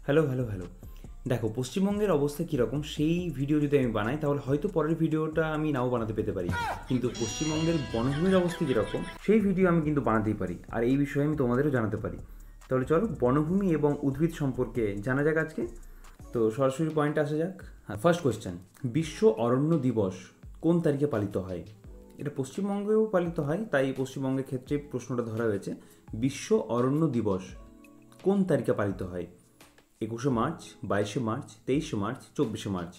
Hello hello hello দেখো পশ্চিমবঙ্গের অবস্থা কীরকম সেই ভিডিও যদি আমি বানাই তাহলে হয়তো পরের ভিডিওটা আমি নাও বানাতে পেতে পারি, কিন্তু পশ্চিমবঙ্গের বনভূমির অবস্থা কীরকম সেই ভিডিও আমি কিন্তু বানাতেই পারি, আর এই বিষয়ে আমি তোমাদেরও জানাতে পারি। তাহলে চলো বনভূমি এবং উদ্ভিদ সম্পর্কে জানা যাক আজকে। তো সরাসরি পয়েন্টে আসা যাক। হ্যাঁ, ফার্স্ট কোয়েশ্চেন, বিশ্ব অরণ্য দিবস কোন তারিখে পালিত হয়? এটা পশ্চিমবঙ্গেও পালিত হয়, তাই পশ্চিমবঙ্গের ক্ষেত্রে প্রশ্নটা ধরা হয়েছে। বিশ্ব অরণ্য দিবস কোন তারিখে পালিত হয়? 21শে মার্চ, 22শে মার্চ, 23শে মার্চ, 24শে মার্চ।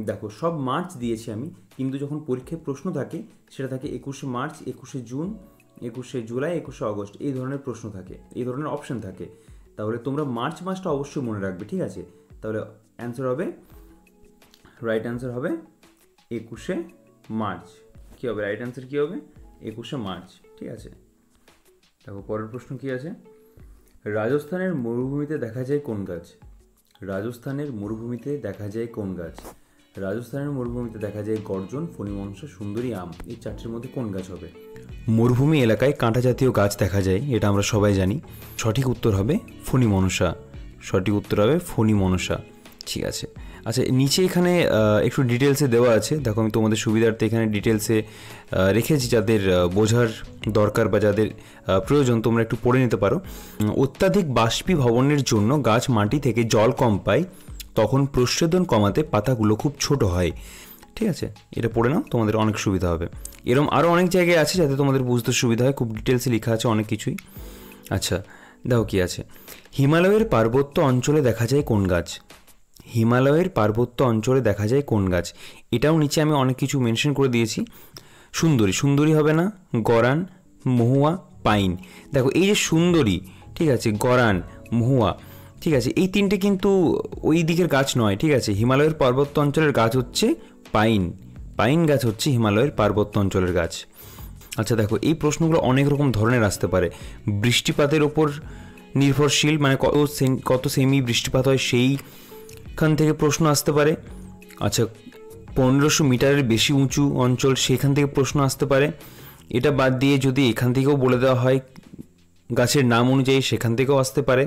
দেখো সব মার্চ দিয়েছি আমি, কিন্তু যখন পরীক্ষায় প্রশ্ন থাকে সেটা থাকে 21শে মার্চ, 21শে জুন, 21শে জুলাই, 21শে আগস্ট, এই ধরনের প্রশ্ন থাকে, এই ধরনের অপশান থাকে। তাহলে তোমরা মার্চ মাসটা অবশ্যই মনে রাখবে, ঠিক আছে? তাহলে অ্যান্সার হবে, রাইট অ্যান্সার হবে 21শে মার্চ। কী হবে রাইট অ্যান্সার, কী হবে? 21শে মার্চ, ঠিক আছে। দেখো পরের প্রশ্ন কী আছে, রাজস্থানের মরুভূমিতে দেখা যায় কোন গাছ? রাজস্থানের মরুভূমিতে দেখা যায় কোন গাছ? রাজস্থানের মরুভূমিতে দেখা যায় গর্জন, ফণিমনসা, সুন্দরী, আম। এই চারটির মধ্যে কোন গাছ হবে? মরুভূমি এলাকায় কাঁটা জাতীয় গাছ দেখা যায়, এটা আমরা সবাই জানি। সঠিক উত্তর হবে ফণিমনসা। সঠিক উত্তর হবে ফণিমনসা, ঠিক আছে। আচ্ছা, নিচে এখানে একটু ডিটেলসে দেওয়া আছে, দেখো আমি তোমাদের সুবিধার্থে এখানে ডিটেলসে রেখেছি, যাদের বোঝার দরকার বা যাদের প্রয়োজন তোমরা একটু পড়ে নিতে পারো। অত্যাধিক বাষ্পীভবনের জন্য গাছ মাটি থেকে জল কম পায়, তখন প্রস্বেদন কমাতে পাতাগুলো খুব ছোট হয়। ঠিক আছে, এটা পড়ে নাও, তোমাদের অনেক সুবিধা হবে। এরকম আরও অনেক জায়গায় আছে যাতে তোমাদের বুঝতে সুবিধা হয়, খুব ডিটেলসে লেখা আছে অনেক কিছুই। আচ্ছা দেখো কী আছে, হিমালয়ের পার্বত্য অঞ্চলে দেখা যায় কোন গাছ? হিমালয়ের পার্বত্য অঞ্চলে দেখা যায় কোন গাছ? এটাও নিচে আমি অনেক কিছু মেনশন করে দিয়েছি। সুন্দরী, সুন্দরী হবে না, গরান, মহুয়া, পাইন। দেখো এই যে সুন্দরী, ঠিক আছে, গরান, মহুয়া, ঠিক আছে, এই তিনটে কিন্তু ওই দিকের গাছ নয়, ঠিক আছে। হিমালয়ের পার্বত্য অঞ্চলের গাছ হচ্ছে পাইন। পাইন গাছ হচ্ছে হিমালয়ের পার্বত্য অঞ্চলের গাছ। আচ্ছা দেখো এই প্রশ্নগুলো অনেক রকম ধরনের আসতে পারে। বৃষ্টিপাতের ওপর নির্ভরশীল, মানে কত সেমি বৃষ্টিপাত হয় সেইখান থেকে প্রশ্ন আসতে পারে। আচ্ছা, 1500 মিটারের বেশি উঁচু অঞ্চল, সেখান থেকে প্রশ্ন আসতে পারে। এটা বাদ দিয়ে যদি এখান থেকেও বলে দেওয়া হয় গাছের নাম অনুযায়ী, সেখান থেকেও আসতে পারে।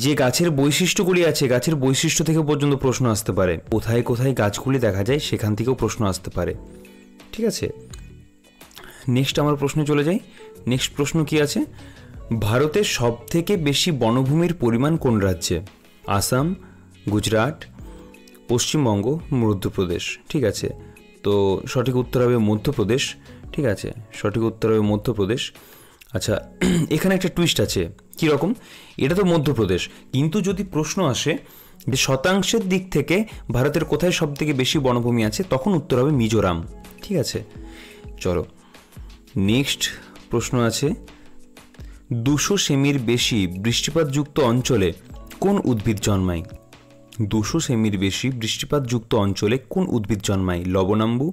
যে গাছের বৈশিষ্ট্যগুলি আছে, গাছের বৈশিষ্ট্য থেকে পর্যন্ত প্রশ্ন আসতে পারে। কোথায় কোথায় গাছগুলি দেখা যায় সেখান থেকেও প্রশ্ন আসতে পারে, ঠিক আছে। নেক্সট আমার প্রশ্নে চলে যাই। নেক্সট প্রশ্ন কি আছে, ভারতের সব থেকে বেশি বনভূমির পরিমাণ কোন রাজ্যে? আসাম, গুজরাট, পশ্চিমবঙ্গ, মধ্যপ্রদেশ। ঠিক আছে, তো সঠিক উত্তর হবে মধ্যপ্রদেশ, ঠিক আছে, সঠিক উত্তর হবে মধ্যপ্রদেশ। আচ্ছা এখানে একটা টুইস্ট আছে, কীরকম? এটা তো মধ্যপ্রদেশ, কিন্তু যদি প্রশ্ন আসে যে শতাংশের দিক থেকে ভারতের কোথায় সব থেকে বেশি বনভূমি আছে, তখন উত্তর হবে মিজোরাম, ঠিক আছে। চলো নেক্সট প্রশ্ন আছে, 200 সেমির বেশি বৃষ্টিপাতযুক্ত অঞ্চলে কোন উদ্ভিদ জন্মায়? 200 সেমির বেশি বৃষ্টিপাতযুক্ত অঞ্চলে কোন উদ্ভিদ জন্মায়? লবণাম্বু,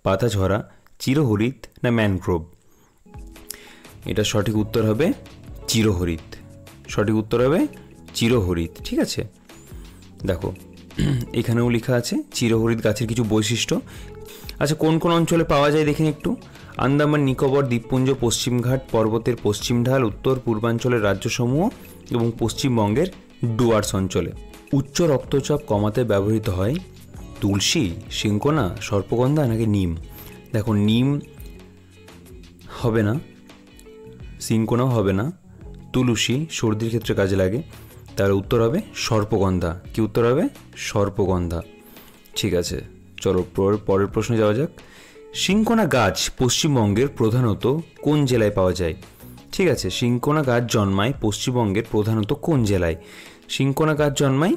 পাতাঝরা, চিরহরিৎ না ম্যানগ্রোভ? এটা সঠিক উত্তর হবে চিরহরিৎ। সঠিক উত্তর হবে চিরহরিৎ, ঠিক আছে। দেখো এখানেও লেখা আছে চিরহরিৎ গাছের কিছু বৈশিষ্ট্য। আচ্ছা কোন কোন অঞ্চলে পাওয়া যায় দেখেন একটু। আন্দামান নিকোবর দ্বীপপুঞ্জ, পশ্চিমঘাট পর্বতের পশ্চিম ঢাল, উত্তর পূর্বাঞ্চলের রাজ্যসমূহ এবং পশ্চিমবঙ্গের ডুয়ার্স অঞ্চলে। উচ্চ রক্তচাপ কমাতে ব্যবহৃত হয় তুলসী, সিংকোনা, সর্পগন্ধা নাকি নিম? দেখো নিম হবে না, সিংকোনাও হবে না, তুলসী সর্দির ক্ষেত্রে কাজে লাগে, তার উত্তর হবে সর্পগন্ধা। কি উত্তর হবে? সর্পগন্ধা, ঠিক আছে। চলো পরের প্রশ্নে যাওয়া যাক। সিংকোনা গাছ পশ্চিমবঙ্গের প্রধানত কোন জেলায় পাওয়া যায়? ঠিক আছে, সিংকোনা গাছ জন্মায় পশ্চিমবঙ্গের প্রধানত কোন জেলায়? সিংকোনা গাছ জন্মায়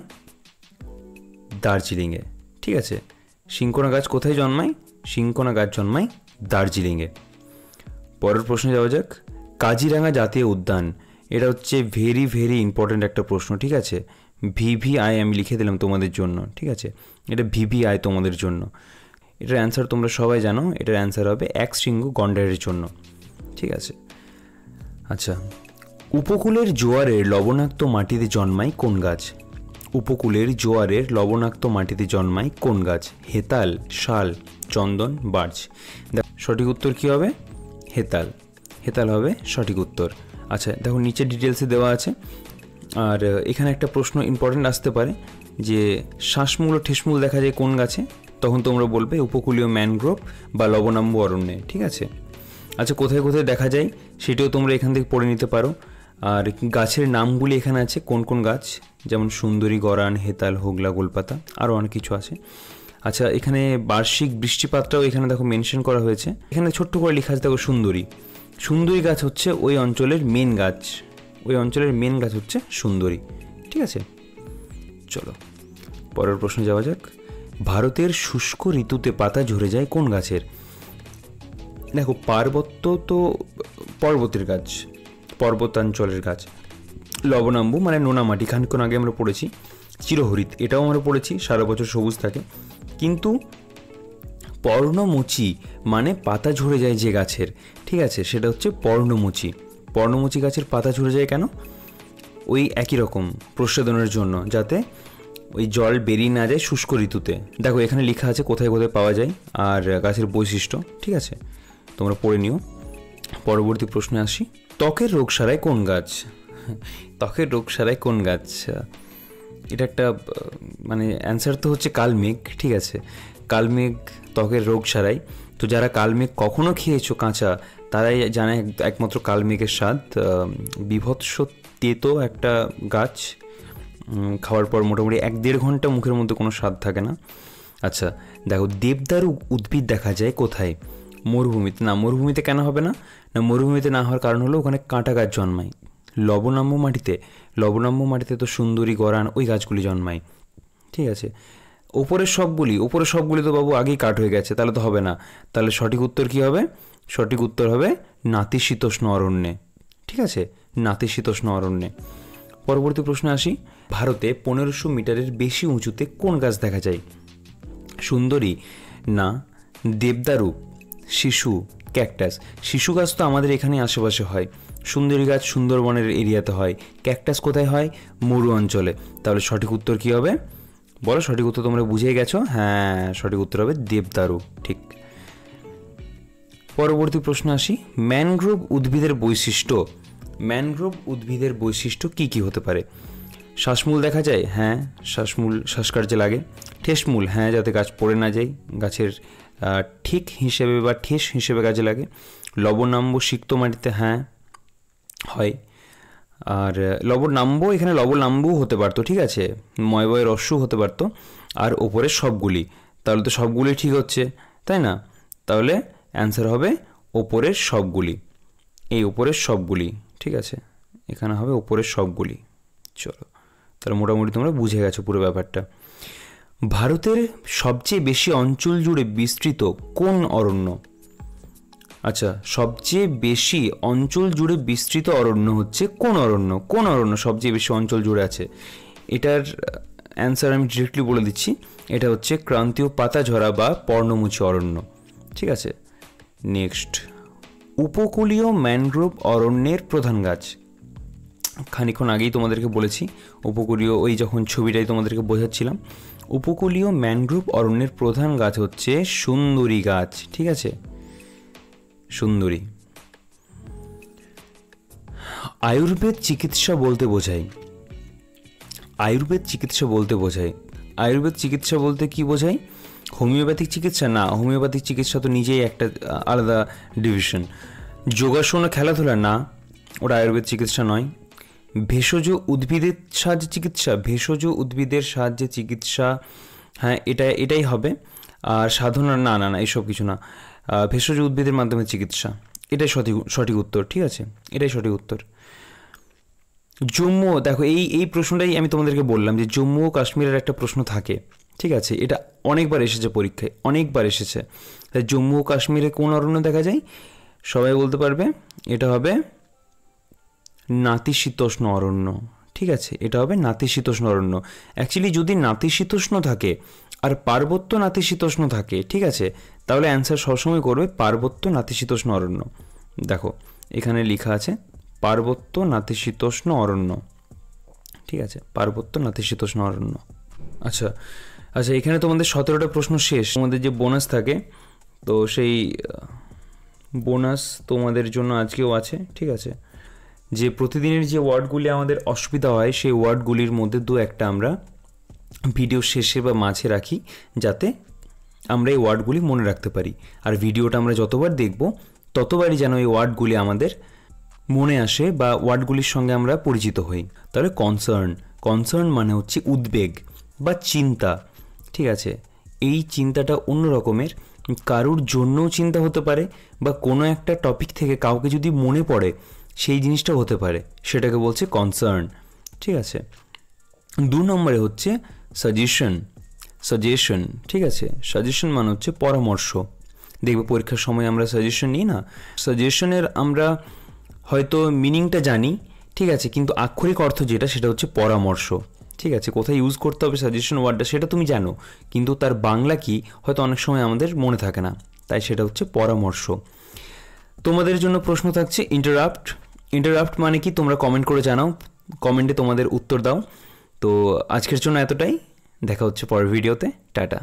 দার্জিলিংয়ে, ঠিক আছে। সিংকোনা গাছ কোথায় জন্মায়? সিংকোনা গাছ জন্মায় দার্জিলিংয়ে। পরের প্রশ্নে যাওয়া যাক। কাজিরাঙা জাতীয় উদ্যান, এটা হচ্ছে ভেরি ভেরি ইম্পর্ট্যান্ট একটা প্রশ্ন, ঠিক আছে। ভিভিআই আমি লিখে দিলাম তোমাদের জন্য, ঠিক আছে, এটা ভিভিআই তোমাদের জন্য। এটার অ্যান্সার তোমরা সবাই জানো, এটার অ্যান্সার হবে এক শৃঙ্গ গন্ডারের জন্য, ঠিক আছে। আচ্ছা, উপকূলের জোয়ারের লবণাক্ত মাটিতে জন্মায় কোন গাছ? উপকূলের জোয়ারের লবণাক্ত মাটিতে জন্মায় কোন গাছ? হেতাল, শাল, চন্দন, বার্চ। সঠিক উত্তর কি হবে? হেতাল। হেতাল হবে সঠিক উত্তর। আচ্ছা দেখো নিচে ডিটেলসে দেওয়া আছে। আর এখানে একটা প্রশ্ন ইম্পর্টেন্ট আসতে পারে যে শ্বাসমূল ও ঠেসমূল দেখা যায় কোন গাছে, তখন তোমরা বলবে উপকূলীয় ম্যানগ্রোভ বা লবণাম্ব অরণ্যে। ঠিক আছে, আচ্ছা কোথায় কোথায় দেখা যায় সেটাও তোমরা এখান থেকে পড়ে নিতে পারো। আর গাছের নামগুলি এখানে আছে, কোন কোন গাছ, যেমন সুন্দরী, গরান, হেতাল, হোগলা, গোলপাতা, আরও অনেক কিছু আছে। আচ্ছা এখানে বার্ষিক বৃষ্টিপাতটাও এখানে দেখো মেনশন করা হয়েছে, এখানে ছোট্ট করে লেখা আছে দেখো সুন্দরী। সুন্দরী গাছ হচ্ছে ওই অঞ্চলের মেন গাছ, ওই অঞ্চলের মেন গাছ হচ্ছে সুন্দরী। ঠিক আছে, চলো পরের প্রশ্ন যাওয়া যাক। ভারতের শুষ্ক ঋতুতে পাতা ঝরে যায় কোন গাছের? দেখো পার্বত্য তো পর্বতের গাছ, পর্বতাঞ্চলের গাছ। লবণাম্বু মানে নোনা মাটি, খানিকক্ষণ আগে আমরা পড়েছি। চিরহরিৎ এটাও আমরা পড়েছি, সারা বছর সবুজ থাকে। কিন্তু পর্ণমোচী মানে পাতা ঝরে যায় যে গাছের, ঠিক আছে, সেটা হচ্ছে পর্ণমোচী। পর্ণমোচী গাছের পাতা ঝরে যায় কেন? ওই একই রকম প্রসাধনের জন্য, যাতে ওই জল বেরিয়ে না যায় শুষ্ক ঋতুতে। দেখো এখানে লেখা আছে কোথায় কোথায় পাওয়া যায় আর গাছের বৈশিষ্ট্য। ঠিক আছে, তোমরা পড়ে নিও। পরবর্তী প্রশ্নে আসি। ত্বকের রোগ সারায় কোন গাছ? ত্বকের রোগ সারায় কোন গাছ, এটা একটা মানে অ্যান্সার তো হচ্ছে কালমেঘ। ঠিক আছে, কালমেঘ ত্বকের রোগ সারায়। তো যারা কালমেঘ কখনো খেয়েছো কাঁচা, তারাই জানে একমাত্র কালমেঘের স্বাদ। বিভৎস তেতো একটা গাছ, খাওয়ার পর মোটামুটি 1-1.5 ঘন্টা মুখের মধ্যে কোনো স্বাদ থাকে না। আচ্ছা দেখো দেবদারু উদ্ভিদ দেখা যায় কোথায়? মরুভূমিতে। না, মরুভূমিতে কেন হবে না? না, মরুভূমিতে না হওয়ার কারণ হলো ওখানে কাঁটা গাছ জন্মায়। লবণাম্য মাটিতে, লবণাম্য মাটিতে তো সুন্দরী, গরান ওই গাছগুলি জন্মায়। ঠিক আছে, ওপরের সবগুলি তো বাবু আগেই কাট হয়ে গেছে, তাহলে তো হবে না। তাহলে সঠিক উত্তর কী হবে? সঠিক উত্তর হবে নাতিশীতোষ্ণ অরণ্যে। ঠিক আছে, নাতিশীতোষ্ণ অরণ্যে। পরবর্তী প্রশ্নে আসি। ভারতে 1500 মিটারের বেশি উঁচুতে কোন গাছ দেখা যায়? সুন্দরী, না দেবদারু, শিশু, ক্যাকটাস। শিশু গাছ তো আমাদের এখানে আশেপাশে হয়, সুন্দরী গাছ সুন্দরবনের এরিয়াতে হয়, ক্যাকটাস কোথায় হয়? মরু অঞ্চলে। তাহলে সঠিক উত্তর কী হবে বলো? সঠিক উত্তর তোমরা বুঝেই গেছো, হ্যাঁ সঠিক উত্তর হবে দেবদারু। ঠিক। পরবর্তী প্রশ্ন আসি। ম্যানগ্রোভ উদ্ভিদের বৈশিষ্ট্য। ম্যানগ্রোভ উদ্ভিদের বৈশিষ্ট্য কী কী হতে পারে? শ্বাসমূল দেখা যায়, হ্যাঁ শ্বাসমূল শ্বাসকার্যে লাগে। ঠেসমূল, হ্যাঁ যাতে গাছ পড়ে না যায়, গাছের ঠিক হিসেবে বা ঠেস হিসেবে কাজে লাগে। লবণাম্ব সিক্ত মাটিতে, হ্যাঁ হয়। আর লবণাম্ব, এখানে লবণাম্বও হতে পারতো, ঠিক আছে, ময়বয় রস্যও হতে পারতো। আর ওপরের সবগুলি, তাহলে তো সবগুলি ঠিক হচ্ছে, তাই না? তাহলে অ্যান্সার হবে ওপরের সবগুলি, এই ওপরের সবগুলি। ঠিক আছে, এখানে হবে ওপরের সবগুলি। চলো তাহলে মোটামুটি তোমরা বুঝে গেছো পুরো ব্যাপারটা। ভারতের সবচেয়ে বেশি অঞ্চল জুড়ে বিস্তৃত কোন অরণ্য? আচ্ছা, সবচেয়ে বেশি অঞ্চল জুড়ে বিস্তৃত অরণ্য হচ্ছে কোন অরণ্য? কোন অরণ্য সবচেয়ে বেশি অঞ্চল জুড়ে আছে? এটার অ্যান্সার আমি ডিরেক্টলি বলে দিচ্ছি, এটা হচ্ছে ক্রান্তীয় পাতাঝরা বা পর্ণমোচী অরণ্য। ঠিক আছে, নেক্সট। উপকূলীয় ম্যানগ্রোভ অরণ্যের প্রধান গাছ। খানিকক্ষণ আগেই তোমাদেরকে বলেছি, উপকূলীয় ওই যখন ছবিটাই তোমাদেরকে বোঝাচ্ছিলাম, উপকূলীয় ম্যানগ্রোভ অরণ্যের প্রধান গাছ হচ্ছে সুন্দরী গাছ। ঠিক আছে, সুন্দরী। আয়ুর্বেদ চিকিৎসা বলতে বোঝায়, আয়ুর্বেদ চিকিৎসা বলতে বোঝায়, আয়ুর্বেদ চিকিৎসা বলতে কি বোঝায়? হোমিওপ্যাথিক চিকিৎসা? না, হোমিওপ্যাথিক চিকিৎসা তো নিজেই একটা আলাদা ডিভিশন। যোগাসন ও খেলাধুলা? না, ওটা আয়ুর্বেদ চিকিৎসা নয়। ভেষজ উদ্ভিদের সাহায্যে চিকিৎসা? ভেষজ উদ্ভিদের সাহায্যে চিকিৎসা, হ্যাঁ এটাই হবে। আর সাধনা? না না না, এসব কিছু না। ভেষজ উদ্ভিদের মাধ্যমে চিকিৎসা, এটাই সঠিক উত্তর। ঠিক আছে, এটাই সঠিক উত্তর। জম্মু, দেখো এই প্রশ্নটাই আমি তোমাদেরকে বললাম যে জম্মু ও কাশ্মীরের একটা প্রশ্ন থাকে। ঠিক আছে, এটা অনেকবার এসেছে পরীক্ষায়, অনেকবার এসেছে। তাই জম্মু ও কাশ্মীরে কোন অরণ্য দেখা যায়? সবাই বলতে পারবে, এটা হবে নাতিশীতোষ্ণ অরণ্য। ঠিক আছে, এটা হবে নাতিশীতোষ্ণ অরণ্য। অ্যাকচুয়ালি যদি নাতিশীতোষ্ণ থাকে আর পার্বত্য নাতিশীতোষ্ণ থাকে, ঠিক আছে, তাহলে অ্যান্সার সবসময় করবে পার্বত্য নাতিশীতোষ্ণ অরণ্য। দেখো এখানে লেখা আছে পার্বত্য নাতিশীতোষ্ণ অরণ্য। ঠিক আছে, পার্বত্য নাতিশীতোষ্ণ অরণ্য। আচ্ছা আচ্ছা, এখানে তোমাদের 17টা প্রশ্ন শেষ। তোমাদের যে বোনাস থাকে, তো সেই বোনাস তোমাদের জন্য আজকেও আছে। ঠিক আছে, যে প্রতিদিনের যে ওয়ার্ডগুলি আমাদের অসুবিধা হয় সেই ওয়ার্ডগুলির মধ্যে দু একটা আমরা ভিডিও শেষে বা মাঝে রাখি, যাতে আমরা এই ওয়ার্ডগুলি মনে রাখতে পারি। আর ভিডিওটা আমরা যতবার দেখব ততবারই যেন এই ওয়ার্ডগুলি আমাদের মনে আসে বা ওয়ার্ডগুলির সঙ্গে আমরা পরিচিত হই। তাহলে কনসার্ন মানে হচ্ছে উদ্বেগ বা চিন্তা, ঠিক আছে? এই চিন্তাটা অন্য রকমের, কারুর জন্যও চিন্তা হতে পারে বা কোনো একটা টপিক থেকে কাউকে যদি মনে পড়ে সেই জিনিসটা হতে পারে, সেটাকে বলছে কনসার্ন, ঠিক আছে? 2 নম্বরে হচ্ছে সাজেশন, ঠিক আছে? সাজেশন মানে হচ্ছে পরামর্শ। দেখবে পরীক্ষার সময় আমরা সাজেশন নিই না, সাজেশনের আমরা হয়তো মিনিংটা জানি, ঠিক আছে, কিন্তু আক্ষরিক অর্থ যেটা সেটা হচ্ছে পরামর্শ, ঠিক আছে? কোথায় ইউজ করতে হবে সাজেশন ওয়ার্ডটা সেটা তুমি জানো, কিন্তু তার বাংলা কি হয়তো অনেক সময় আমাদের মনে থাকে না, তাই সেটা হচ্ছে পরামর্শ। তোমাদের জন্য প্রশ্ন থাকছে ইন্টারাপ্ট মানে কি তোমরা কমেন্ট করে জানাও, কমেন্টে তোমাদের উত্তর দাও। তো আজকের জন্য এতটাই, দেখা হচ্ছে পরের ভিডিওতে, টাটা।